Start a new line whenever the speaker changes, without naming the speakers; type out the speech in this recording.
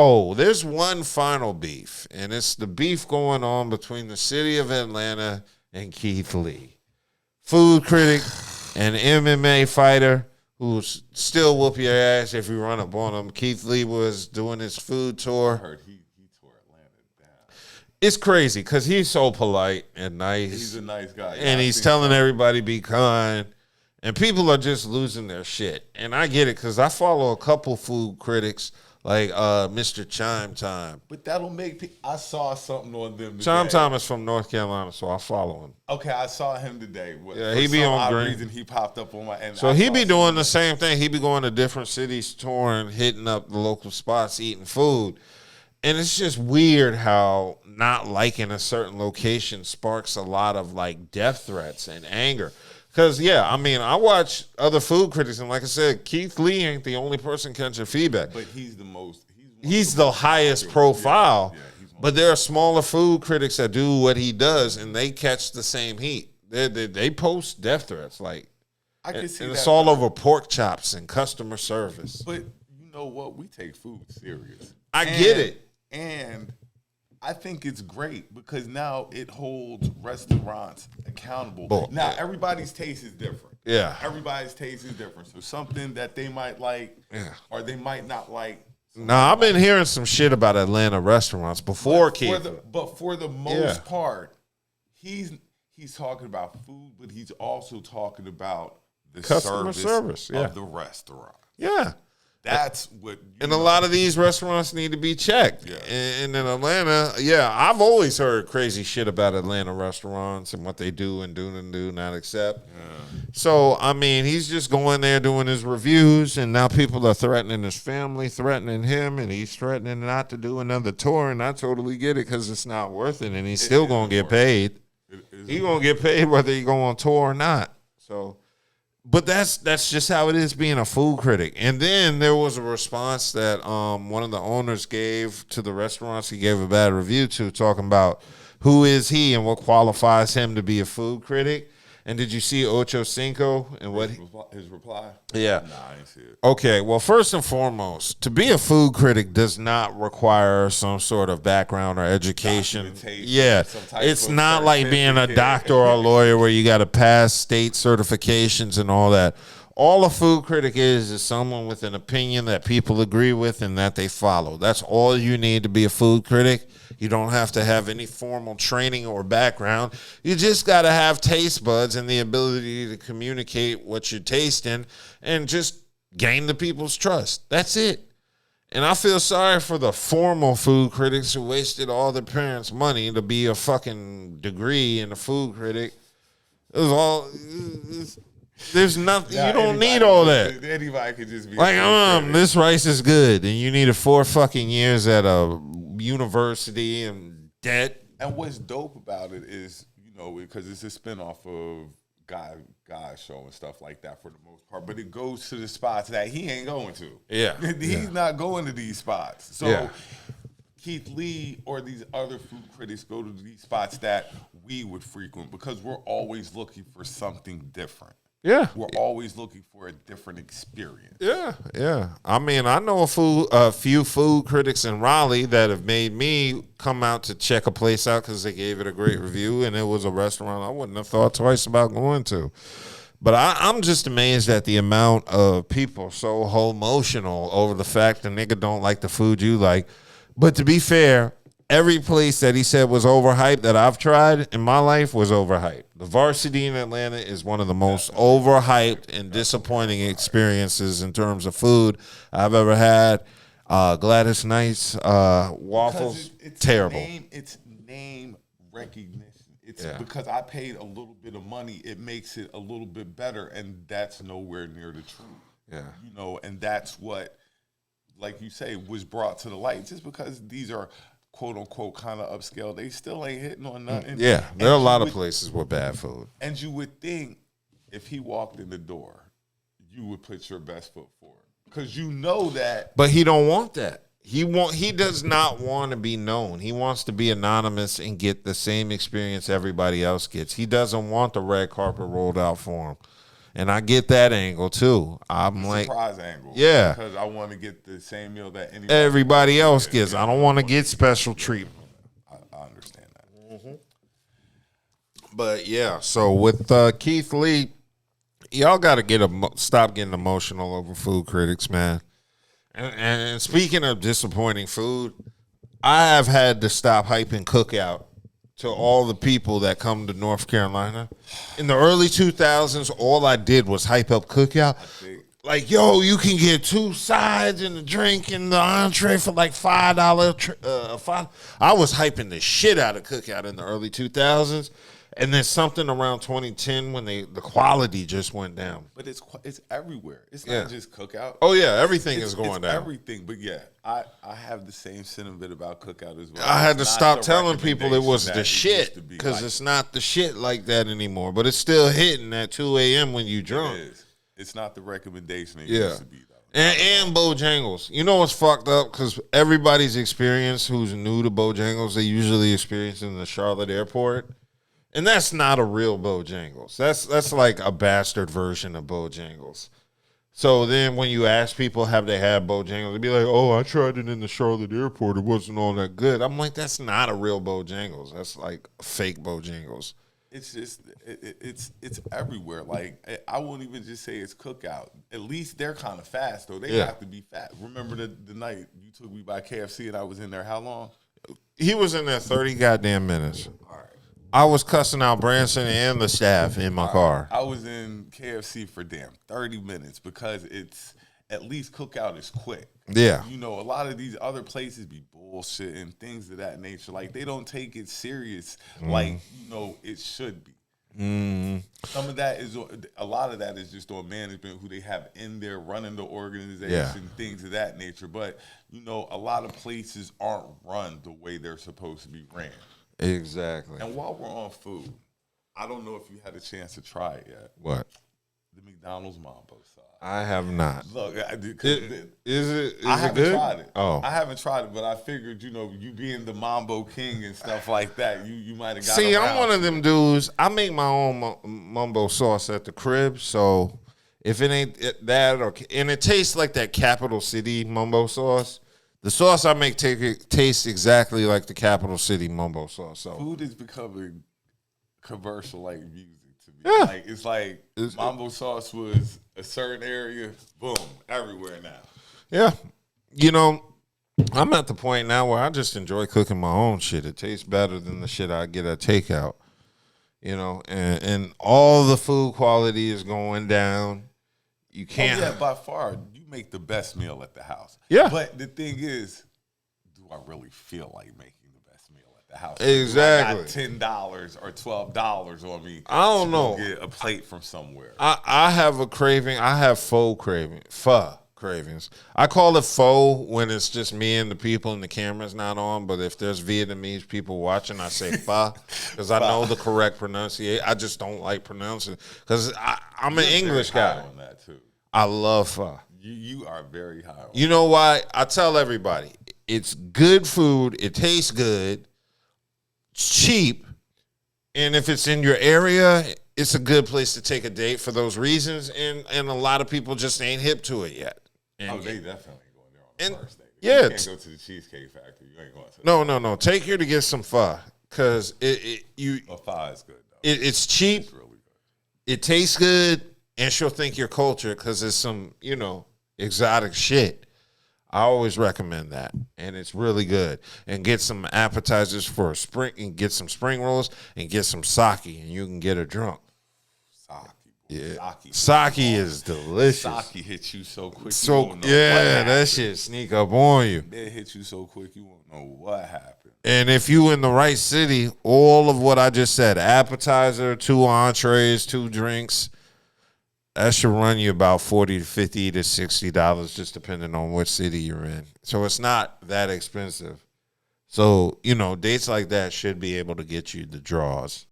Oh, there's one final beef, and it's the beef going on between the city of Atlanta and Keith Lee. Food critic and MMA fighter who's still whoop your ass if you run up on him. Keith Lee was doing his food tour.
I heard he tore Atlanta down.
It's crazy because he's so polite and nice.
He's a nice guy.
And he's telling everybody be kind. And people are just losing their shit. And I get it because I follow a couple food critics like Mr. Chime Time.
But that'll make people. I saw something on them today.
Chime Time is from North Carolina, so I follow him.
Okay, I saw him today.
Yeah, he be on Green.
Reason he popped up on my. And
so he be doing the same thing. He be going to different cities, touring, hitting up the local spots, eating food. And it's just weird how not liking a certain location sparks a lot of like death threats and anger. Because, yeah, I mean, I watch other food critics, and like I said, Keith Lee ain't the only person catching feedback.
But he's the most.
He's the highest profile. Yeah, but there are smaller food critics that do what he does, and they catch the same heat. They post death threats. Like,
I can see
and
that.
It's all over pork chops and customer service.
But you know what? We take food serious.
I get it.
And I think it's great because now it holds restaurants accountable. Now, everybody's taste is different.
Yeah.
Everybody's taste is different. So something that they might like or they might not like.
Now, I've been hearing some shit about Atlanta restaurants before, Keith.
But for the most part, he's talking about food, but he's also talking about the
customer service
of the restaurant.
Yeah.
That's what.
And a lot of these restaurants need to be checked. Yeah. And in Atlanta, I've always heard crazy shit about Atlanta restaurants and what they do and do not accept. Yeah. So, I mean, he's just going there doing his reviews, and now people are threatening his family, threatening him, and he's threatening not to do another tour. And I totally get it because it's not worth it, and he's still going to get paid. He's going to get paid whether he go on tour or not. So. But that's just how it is being a food critic. And then there was a response that one of the owners gave to the restaurants he gave a bad review to, talking about who is he and what qualifies him to be a food critic. And did you see Ocho Cinco and what
his reply?
Yeah.
Nah, I didn't see it.
Okay, well, first and foremost, to be a food critic does not require some sort of background or education. Yeah, it's not like being a doctor or a lawyer where you got to pass state certifications and all that. All a food critic is someone with an opinion that people agree with and that they follow. That's all you need to be a food critic. You don't have to have any formal training or background. You just got to have taste buds and the ability to communicate what you're tasting and just gain the people's trust. That's it. And I feel sorry for the formal food critics who wasted all their parents' money to be a fucking degree in a food critic. It was all... There's nothing. You don't need all that.
Anybody could just be
like, this rice is good, and you needed 4 fucking years at a university and debt.
And what's dope about it is, because it's a spinoff of Guy Show and stuff like that for the most part, but it goes to the spots that he ain't going to.
Yeah,
he's not going to these spots. So Keith Lee or these other food critics go to these spots that we would frequent because we're always looking for something different.
Yeah.
We're always looking for a different experience.
Yeah. I mean, I know a few food critics in Raleigh that have made me come out to check a place out because they gave it a great review and it was a restaurant I wouldn't have thought twice about going to. But I'm just amazed at the amount of people so emotional over the fact the nigga don't like the food you like. But to be fair, every place that he said was overhyped that I've tried in my life was overhyped. The Varsity in Atlanta is one of the most overhyped and disappointing experiences in terms of food I've ever had. Gladys Knight's waffles,
it's
terrible.
It's name recognition. It's because I paid a little bit of money, it makes it a little bit better, and that's nowhere near the truth.
Yeah.
And that's what, like you say, was brought to the light. Just because these are quote unquote kind of upscale, they still ain't hitting on nothing.
Yeah, there are a lot of places with bad food.
And you would think if he walked in the door, you would put your best foot forward. Because you know that.
But he don't want that. He does not want to be known. He wants to be anonymous and get the same experience everybody else gets. He doesn't want the red carpet rolled out for him. And I get that angle too. I'm like,
surprise angle.
Yeah.
Because I want to get the same meal that
everybody else gets. I don't want to get special treatment.
I understand that.
Mm-hmm. But yeah, so with Keith Lee, y'all got to stop getting emotional over food critics, man. And speaking of disappointing food, I have had to stop hyping Cookout to all the people that come to North Carolina. In the early 2000s, all I did was hype up Cookout. Like, yo, you can get 2 sides and a drink and the entree for like $5. I was hyping the shit out of Cookout in the early 2000s. And then something around 2010 when the quality just went down.
But it's everywhere. It's not just Cookout.
Oh yeah, everything is going down.
Everything. But yeah, I have the same sentiment about Cookout as well.
I had to stop telling people it was the shit because it's not the shit like that anymore. But it's still hitting at 2 a.m. when you drunk.
It is. It's not the recommendation it used to be though.
And Bojangles. You know what's fucked up? Because everybody's experience who's new to Bojangles, they usually experience in the Charlotte airport. And that's not a real Bojangles. That's like a bastard version of Bojangles. So then when you ask people have they had Bojangles, they'd be like, oh, I tried it in the Charlotte airport. It wasn't all that good. I'm like, that's not a real Bojangles. That's like fake Bojangles.
It's just it's everywhere. Like I won't even just say it's Cookout. At least they're kind of fast though. They have to be fast. Remember the night you took me by KFC and I was in there how long?
He was in there 30 goddamn minutes. All right. I was cussing out Branson and the staff in my car.
I was in KFC for 30 minutes because it's at least Cookout is quick.
Yeah.
You know, a lot of these other places be bullshit and things of that nature. Like they don't take it serious like, you know, it should be. Some of that is, a lot of that is just on management who they have in there running the organization, things of that nature. But, you know, a lot of places aren't run the way they're supposed to be ran.
Exactly.
And while we're on food, I don't know if you had a chance to try it yet.
What?
The McDonald's Mambo sauce.
I have not.
Look, I
haven't
good? Tried it.
Oh,
I haven't tried it, but I figured, you know, you being the Mambo King and stuff like that, you might have got.
See, I'm one of them dudes. I make my own Mambo sauce at the crib, so if it ain't that, and it tastes like that Capital City Mambo sauce. The sauce I make tastes exactly like the Capital City Mambo sauce. So
food is becoming commercial like music to me.
Yeah.
Like it's like Mambo sauce was a certain area, boom, everywhere now.
Yeah. You know, I'm at the point now where I just enjoy cooking my own shit. It tastes better than the shit I get at takeout. You know, and all the food quality is going down. You can't.
Oh, yeah, by far, you make the best meal at the house.
Yeah.
But the thing is, do I really feel like making the best meal at the house?
Exactly.
I got $10 or $12 on me.
I don't know.
Get a plate from somewhere.
I have a craving. I have pho cravings. I call it pho when it's just me and the people and the camera's not on. But if there's Vietnamese people watching, I say pho because I know the correct pronunciation. I just don't like pronouncing because I'm an English guy.
On that too.
I love pho.
You are very high on
You know why? I tell everybody, it's good food. It tastes good. It's cheap. And if it's in your area, it's a good place to take a date for those reasons. And a lot of people just ain't hip to it yet. And
they definitely going there on the first day.
Yeah,
you can't go to the Cheesecake Factory. You ain't going to.
No. Take her to get some pho because
pho is good though.
It's cheap.
It's really good.
It tastes good, and she'll think you're cultured because it's some exotic shit. I always recommend that, and it's really good. And get some appetizers for spring, and get some spring rolls, and get some sake, and you can get her drunk.
Sake.
Yeah, sake is delicious.
Sake hits you so quick.
That shit sneak up on you.
It hits you so quick you won't know what happened.
And if you in the right city, all of what I just said, appetizer, 2 entrees, 2 drinks, that should run you about $40 to $50 to $60, just depending on what city you're in. So it's not that expensive. So, dates like that should be able to get you the draws.